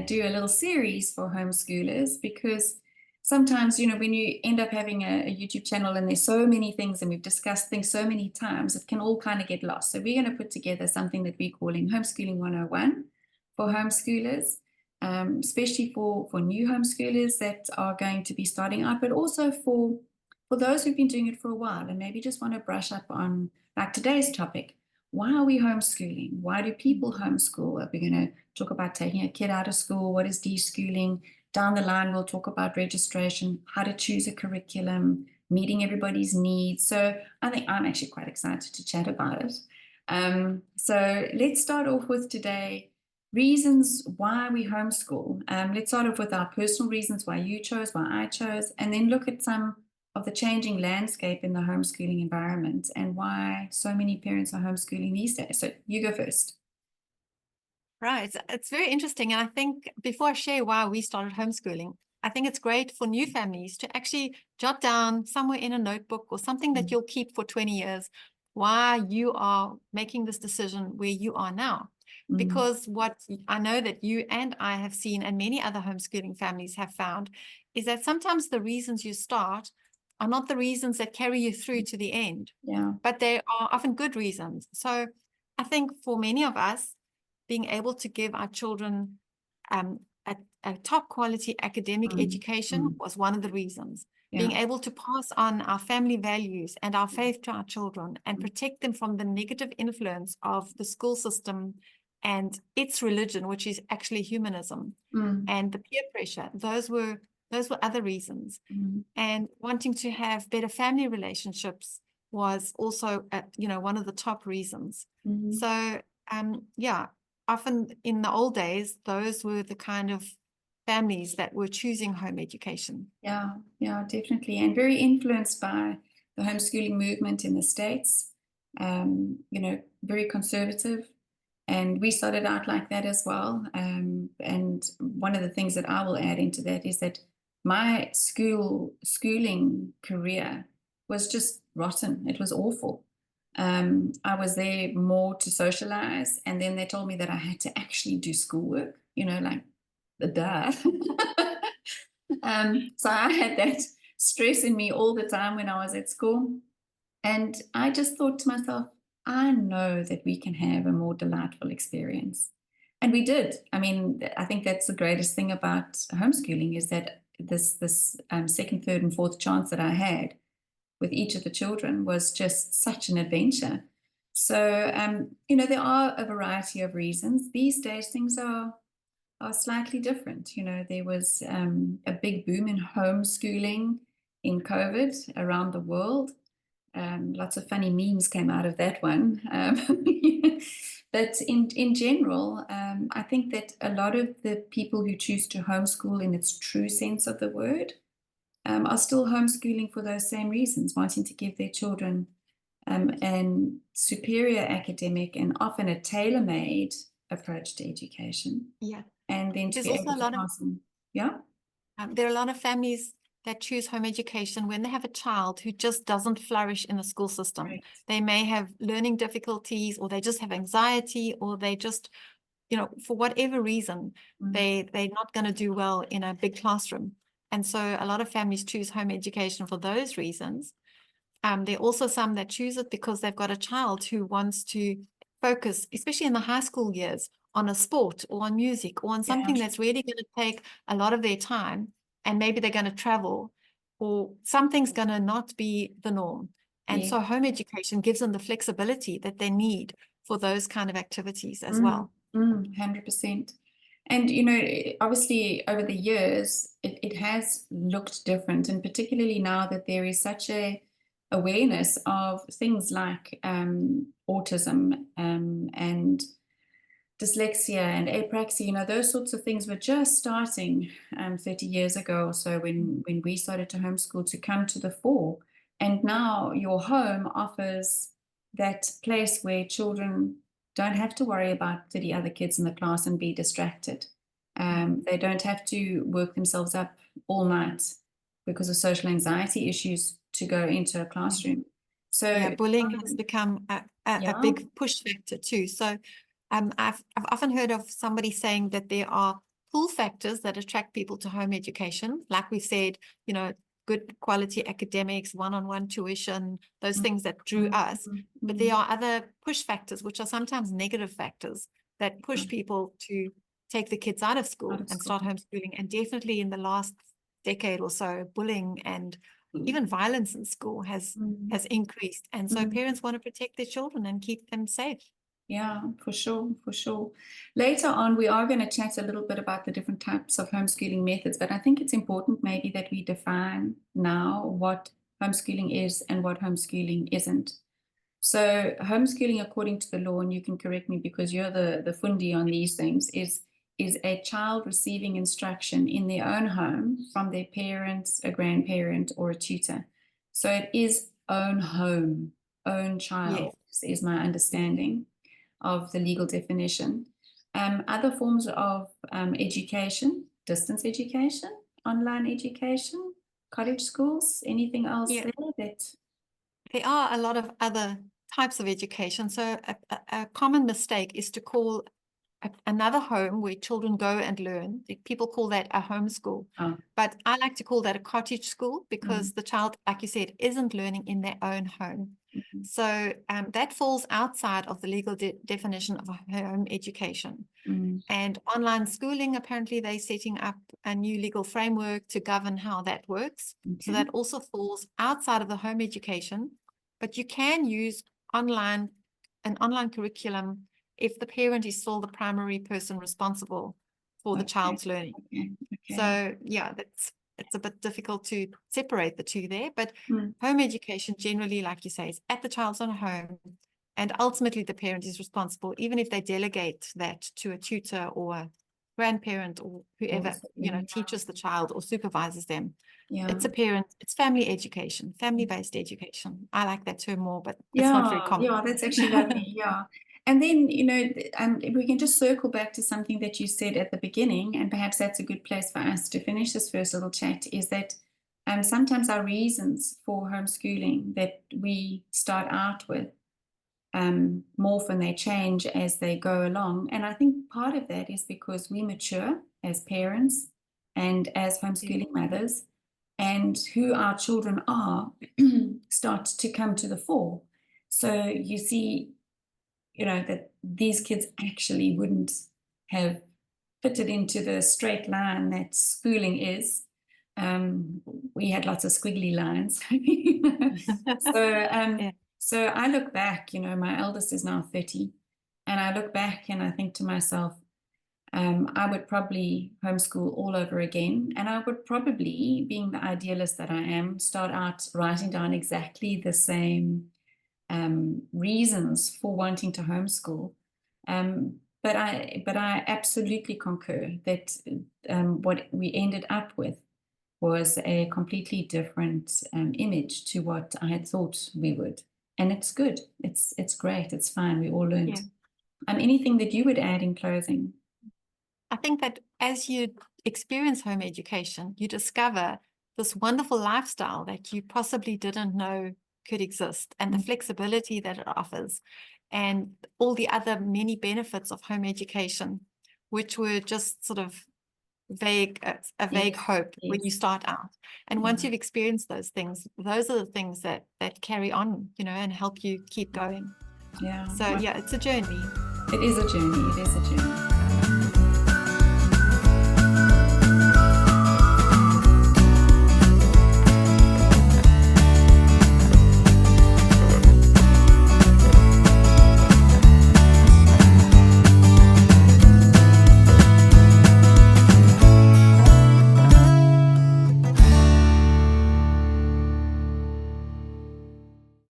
to do a little series for homeschoolers because sometimes, when you end up having a YouTube channel and there's so many things and we've discussed things so many times, it can all kind of get lost. So we're going to put together something that we're calling Homeschooling 101 for homeschoolers, especially for new homeschoolers that are going to be starting out, but also for those who've been doing it for a while and maybe just want to brush up on, like today's topic. Why are we homeschooling? Why do people homeschool? We're going to talk about taking a kid out of school. What is deschooling? Down the line, we'll talk about registration, how to choose a curriculum, meeting everybody's needs. So I think I'm actually quite excited to chat about it. So let's start off with today, reasons why we homeschool. Let's start off with our personal reasons, why you chose, why I chose, and then look at some of the changing landscape in the homeschooling environment and why so many parents are homeschooling these days. So you go first. Right. It's very interesting. And I think before I share why we started homeschooling, I think it's great for new families to actually jot down somewhere in a notebook or something that you'll keep for 20 years why you are making this decision where you are now. Because what I know that you and I have seen and many other homeschooling families have found is that sometimes the reasons you start are not the reasons that carry you through to the end, but they are often good reasons. So I think for many of us, being able to give our children a top quality academic education was one of the reasons. Being able to pass on our family values and our faith to our children and protect them from the negative influence of the school system and its religion, which is actually humanism, and the peer pressure. Those were other reasons. And wanting to have better family relationships was also, one of the top reasons. So, often in the old days, those were the kind of families that were choosing home education. Yeah, definitely. And very influenced by the homeschooling movement in the States, very conservative. And we started out like that as well. And one of the things that I will add into that is that my schooling career was just rotten. It was awful. I was there more to socialize, and then they told me that I had to actually do schoolwork, like the duh. So I had that stress in me all the time when I was at school. And I just thought to myself, I know that we can have a more delightful experience. And we did. I mean, I think that's the greatest thing about homeschooling is that this second, third, and fourth chance that I had with each of the children was just such an adventure. So, there are a variety of reasons. These days, things are slightly different. There was a big boom in homeschooling in COVID around the world. Lots of funny memes came out of that one. But in general, I think that a lot of the people who choose to homeschool in its true sense of the word are still homeschooling for those same reasons, wanting to give their children an superior academic and often a tailor-made approach to education. And then to be able to pass them. There are a lot of families that choose home education when they have a child who just doesn't flourish in the school system. Right. They may have learning difficulties, or they just have anxiety, or they just, for whatever reason, they're not going to do well in a big classroom. And so a lot of families choose home education for those reasons. There are also some that choose it because they've got a child who wants to focus, especially in the high school years, on a sport or on music or on something that's really going to take a lot of their time, and maybe they're going to travel, or something's going to not be the norm. And so home education gives them the flexibility that they need for those kind of activities as well. 100%. And, obviously over the years, it has looked different, and particularly now that there is such a awareness of things like autism and dyslexia and apraxia, those sorts of things were just starting 30 years ago or so when we started to homeschool to come to the fore. And now your home offers that place where children don't have to worry about 30 other kids in the class and be distracted. They don't have to work themselves up all night because of social anxiety issues to go into a classroom. So bullying has become a big push factor too. So I've often heard of somebody saying that there are pull factors that attract people to home education. Like we said, good quality academics, one-on-one tuition, those things that drew us. But there are other push factors, which are sometimes negative factors that push people to take the kids out of school and start homeschooling. And definitely in the last decade or so, bullying and even violence in school has increased. And so parents want to protect their children and keep them safe. Yeah, for sure, for sure. Later on, we are going to chat a little bit about the different types of homeschooling methods, but I think it's important maybe that we define now what homeschooling is and what homeschooling isn't. So homeschooling, according to the law, and you can correct me because you're the fundi on these things, is a child receiving instruction in their own home from their parents, a grandparent, or a tutor. So it is own home, own child, is my understanding of the legal definition. Other forms of education, distance education, online education, cottage schools, anything else there that... There are a lot of other types of education. So a common mistake is to call another home where children go and learn. People call that a homeschool. But I like to call that a cottage school because the child, like you said, isn't learning in their own home. So that falls outside of the legal definition of home education. And online schooling, apparently they're setting up a new legal framework to govern how that works. So that also falls outside of the home education. But you can use an online curriculum if the parent is still the primary person responsible for the child's learning. So yeah, it's a bit difficult to separate the two there, but home education generally, like you say, is at the child's own home, and ultimately the parent is responsible, even if they delegate that to a tutor or a grandparent or whoever teaches the child or supervises them. It's a parent, it's family education, family-based education. I like that term more, but it's not very common. Yeah, that's actually lovely. And then, if we can just circle back to something that you said at the beginning, and perhaps that's a good place for us to finish this first little chat, is that sometimes our reasons for homeschooling that we start out with morph and they change as they go along. And I think part of that is because we mature as parents and as homeschooling mothers, and who our children are starts to come to the fore. So you see, that these kids actually wouldn't have fitted into the straight line that schooling is. We had lots of squiggly lines. So I look back, my eldest is now 30, and I look back and I think to myself, I would probably homeschool all over again. And I would probably, being the idealist that I am, start out writing down exactly the same reasons for wanting to homeschool. But I absolutely concur that what we ended up with was a completely different image to what I had thought we would. And it's good. It's great. It's fine. We all learned. Anything that you would add in closing? I think that as you experience home education, you discover this wonderful lifestyle that you possibly didn't know could exist, and the flexibility that it offers, and all the other many benefits of home education, which were just sort of vague hope when you start out. And once you've experienced those things, those are the things that carry on, and help you keep going. So yeah, it's a journey. It is a journey. It is a journey.